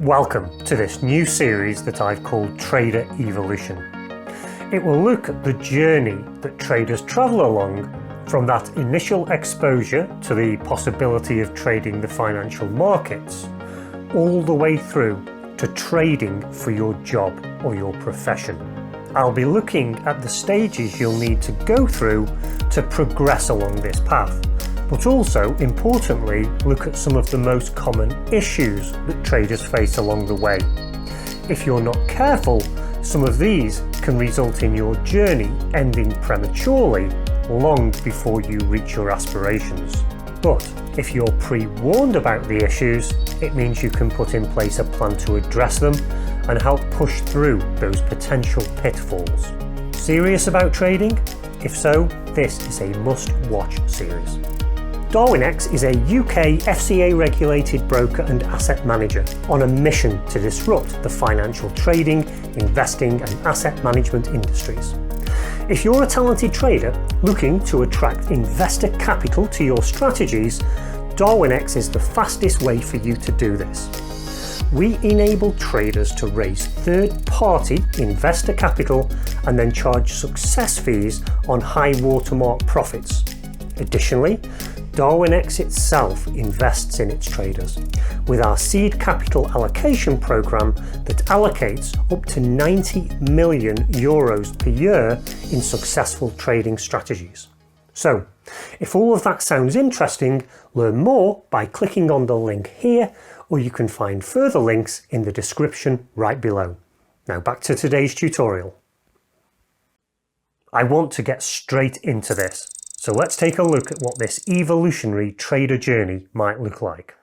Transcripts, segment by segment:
Welcome to this new series that I've called Trader Evolution. It will look at the journey that traders travel along from that initial exposure to the possibility of trading the financial markets, all the way through to trading for your job or your profession. I'll be looking at the stages you'll need to go through to progress along this path, but also, importantly, look at some of the most common issues that traders face along the way. If you're not careful, some of these can result in your journey ending prematurely long before you reach your aspirations. But if you're pre-warned about the issues, it means you can put in place a plan to address them and help push through those potential pitfalls. Serious about trading? If so, this is a must-watch series. Darwinex is a UK FCA-regulated broker and asset manager on a mission to disrupt the financial trading, investing and asset management industries. If you're a talented trader looking to attract investor capital to your strategies, Darwinex is the fastest way for you to do this. We enable traders to raise third-party investor capital and then charge success fees on high watermark profits. Additionally, Darwinex itself invests in its traders with our seed capital allocation program that allocates up to €90 million per year in successful trading strategies. So, if all of that sounds interesting, learn more by clicking on the link here, or you can find further links in the description right below. Now back to today's tutorial. I want to get straight into this. So let's take a look at what this evolutionary trader journey might look like.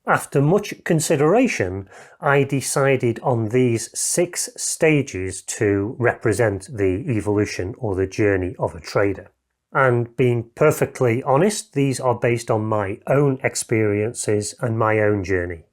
After much consideration, I decided on these 6 stages to represent the evolution or the journey of a trader. And being perfectly honest, these are based on my own experiences and my own journey.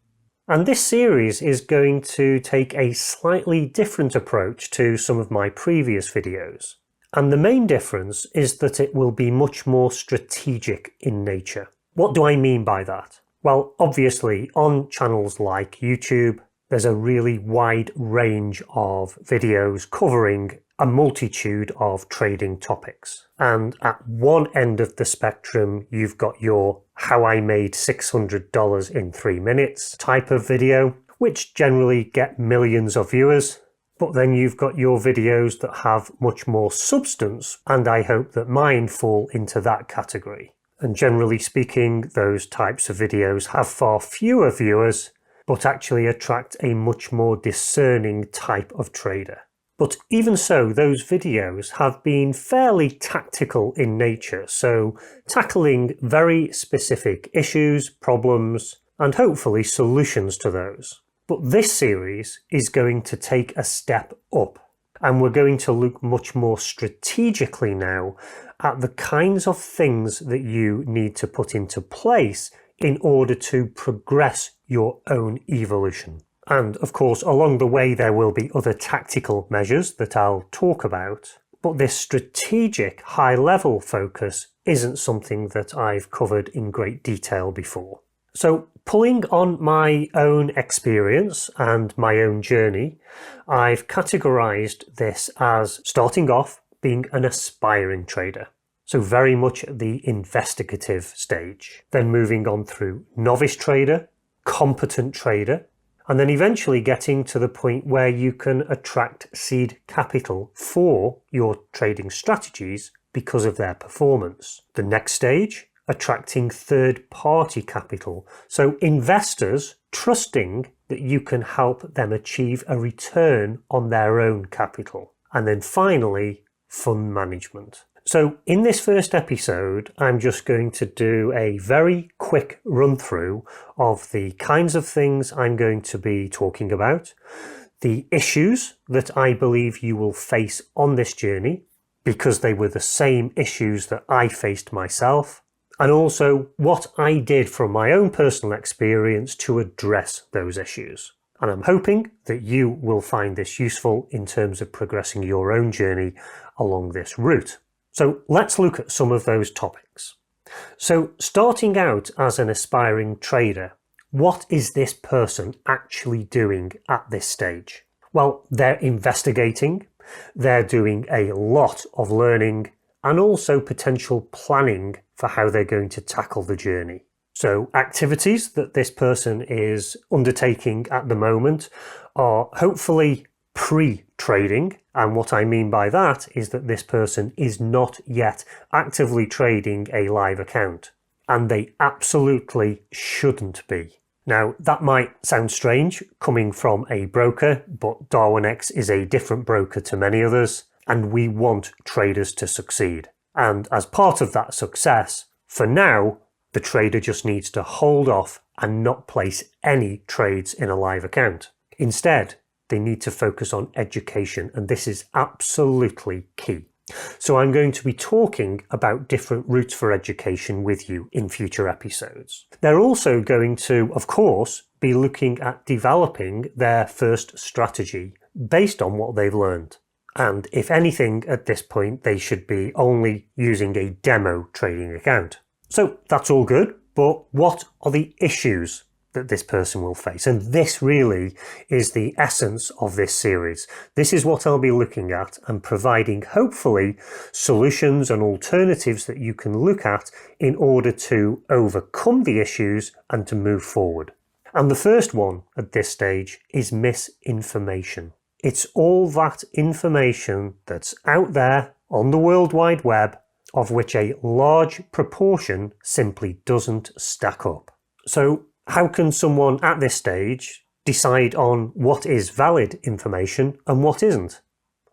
And this series is going to take a slightly different approach to some of my previous videos. And the main difference is that it will be much more strategic in nature. What do I mean by that? Well, obviously on channels like YouTube, there's a really wide range of videos covering a multitude of trading topics. And at one end of the spectrum, you've got your how I made $600 in 3 minutes type of video, which generally get millions of viewers. But then you've got your videos that have much more substance, and I hope that mine fall into that category. And generally speaking, those types of videos have far fewer viewers, but actually attract a much more discerning type of trader. But even so, those videos have been fairly tactical in nature, so tackling very specific issues, problems, and hopefully solutions to those. But this series is going to take a step up, and we're going to look much more strategically now at the kinds of things that you need to put into place in order to progress your own evolution. And of course, along the way there will be other tactical measures that I'll talk about, but this strategic high-level focus isn't something that I've covered in great detail before. So, pulling on my own experience and my own journey, I've categorized this as starting off being an aspiring trader. So very much at the investigative stage. Then moving on through novice trader, competent trader, and then eventually getting to the point where you can attract seed capital for your trading strategies because of their performance. The next stage, attracting third-party capital, so investors trusting that you can help them achieve a return on their own capital. And then finally, fund management. So in this first episode, I'm just going to do a very quick run through of the kinds of things I'm going to be talking about, the issues that I believe you will face on this journey, because they were the same issues that I faced myself, and also what I did from my own personal experience to address those issues. And I'm hoping that you will find this useful in terms of progressing your own journey along this route. So let's look at some of those topics. So starting out as an aspiring trader, What is this person actually doing at this stage? Well, they're investigating, they're doing a lot of learning, and also potential planning for how they're going to tackle the journey. So activities that this person is undertaking at the moment are hopefully pre-trading, and what I mean by that is that this person is not yet actively trading a live account, and they absolutely shouldn't be. Now, that might sound strange coming from a broker, but Darwinex is a different broker to many others, and we want traders to succeed. And as part of that success, for now, the trader just needs to hold off and not place any trades in a live account. Instead, they need to focus on education, and this is absolutely key. So I'm going to be talking about different routes for education with you in future episodes. They're also going to, of course, be looking at developing their first strategy based on what they've learned. And if anything, at this point, they should be only using a demo trading account. So that's all good, but what are the issues that this person will face? And this really is the essence of this series. This is what I'll be looking at and providing, hopefully, solutions and alternatives that you can look at in order to overcome the issues and to move forward. And the first one at this stage is misinformation. It's all that information that's out there on the World Wide Web, of which a large proportion simply doesn't stack up. So how can someone at this stage decide on what is valid information and what isn't?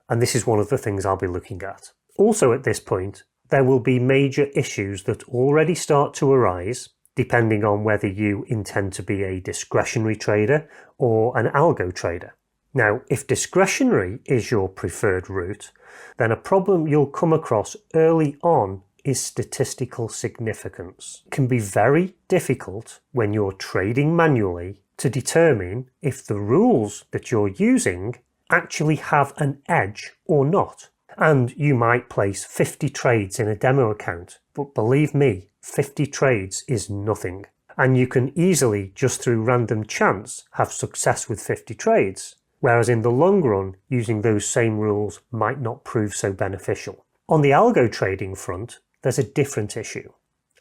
And this is one of the things I'll be looking at. Also at this point, there will be major issues that already start to arise depending on whether you intend to be a discretionary trader or an algo trader. Now, if discretionary is your preferred route, then a problem you'll come across early on is statistical significance. It can be very difficult when you're trading manually to determine if the rules that you're using actually have an edge or not. And you might place 50 trades in a demo account, but believe me, 50 trades is nothing. And you can easily, just through random chance, have success with 50 trades. Whereas in the long run, using those same rules might not prove so beneficial. On the algo trading front, there's a different issue,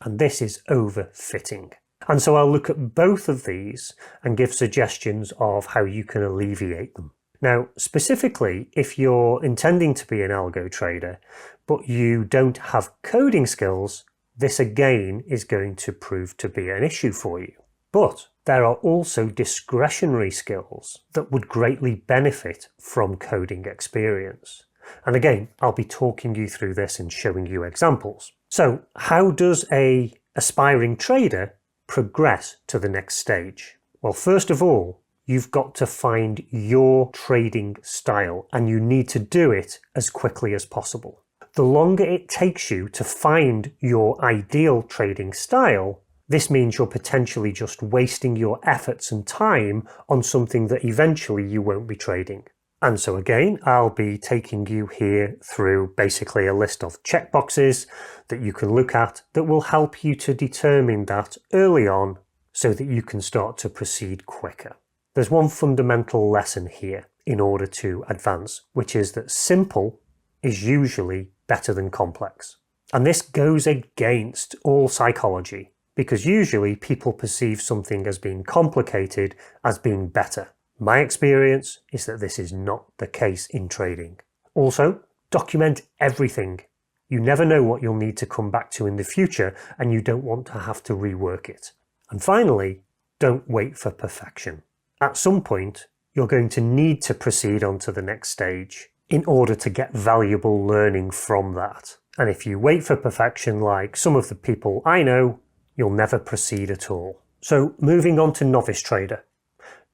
and this is overfitting. And so I'll look at both of these and give suggestions of how you can alleviate them. Now, specifically, if you're intending to be an algo trader, but you don't have coding skills, this again is going to prove to be an issue for you. But there are also discretionary skills that would greatly benefit from coding experience. And again, I'll be talking you through this and showing you examples. So how does an aspiring trader progress to the next stage? Well, first of all, you've got to find your trading style, and you need to do it as quickly as possible. The longer it takes you to find your ideal trading style, this means you're potentially just wasting your efforts and time on something that eventually you won't be trading. And so again, I'll be taking you here through basically a list of checkboxes that you can look at that will help you to determine that early on so that you can start to proceed quicker. There's one fundamental lesson here in order to advance, which is that simple is usually better than complex. And this goes against all psychology, because usually people perceive something as being complicated as being better. My experience is that this is not the case in trading. Also, document everything. You never know what you'll need to come back to in the future, and you don't want to have to rework it. And finally, don't wait for perfection. At some point, you're going to need to proceed on to the next stage in order to get valuable learning from that. And if you wait for perfection like some of the people I know, you'll never proceed at all. So moving on to Novice Trader.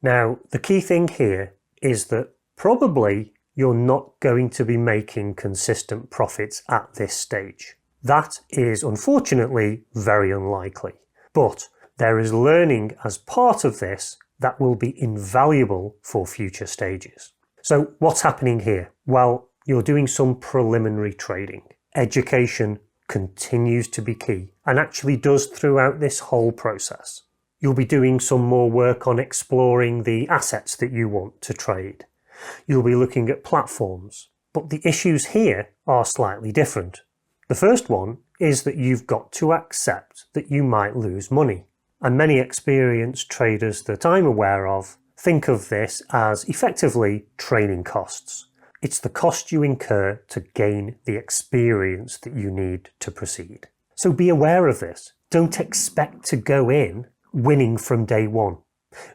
Now, the key thing here is that probably you're not going to be making consistent profits at this stage. That is unfortunately very unlikely, but there is learning as part of this that will be invaluable for future stages. So what's happening here? Well, you're doing some preliminary trading. Education continues to be key and actually does throughout this whole process. You'll be doing some more work on exploring the assets that you want to trade. You'll be looking at platforms, but the issues here are slightly different. The first one is that you've got to accept that you might lose money. And many experienced traders that I'm aware of think of this as effectively training costs. It's the cost you incur to gain the experience that you need to proceed. So be aware of this. Don't expect to go in winning from day one.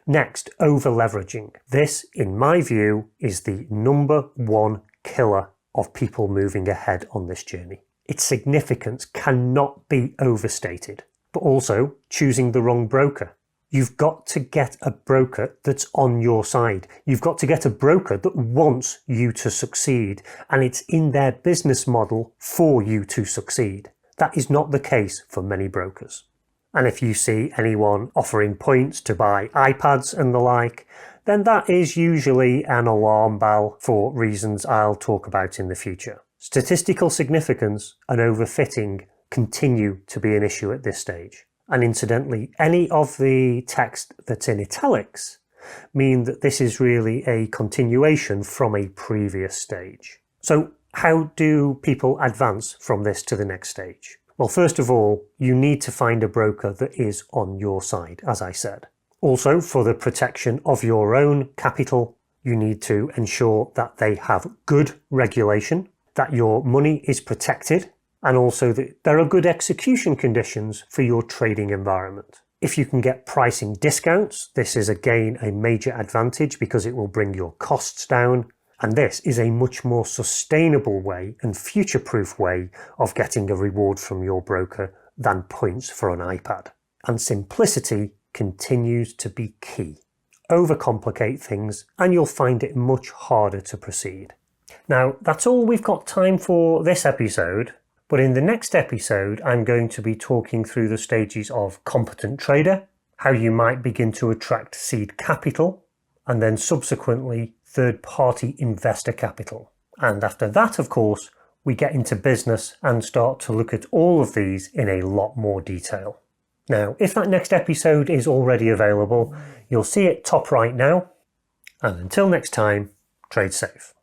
Next, over-leveraging. This, in my view, is the number one killer of people moving ahead on this journey. Its significance cannot be overstated. But also, choosing the wrong broker. You've got to get a broker that's on your side. You've got to get a broker that wants you to succeed, and it's in their business model for you to succeed. That is not the case for many brokers. And if you see anyone offering points to buy iPads and the like, then that is usually an alarm bell for reasons I'll talk about in the future. Statistical significance and overfitting continue to be an issue at this stage. And incidentally, any of the text that's in italics mean that this is really a continuation from a previous stage. So how do people advance from this to the next stage? Well, first of all, you need to find a broker that is on your side, as I said. Also, for the protection of your own capital, you need to ensure that they have good regulation, that your money is protected, and also that there are good execution conditions for your trading environment. If you can get pricing discounts, this is again a major advantage because it will bring your costs down. And this is a much more sustainable way and future-proof way of getting a reward from your broker than points for an iPad. And simplicity continues to be key. Overcomplicate things and you'll find it much harder to proceed. Now, that's all we've got time for this episode, but in the next episode I'm going to be talking through the stages of competent trader, how you might begin to attract seed capital, and then subsequently third-party investor capital. And after that, of course, we get into business and start to look at all of these in a lot more detail. Now, if that next episode is already available, you'll see it top right now. And until next time, trade safe.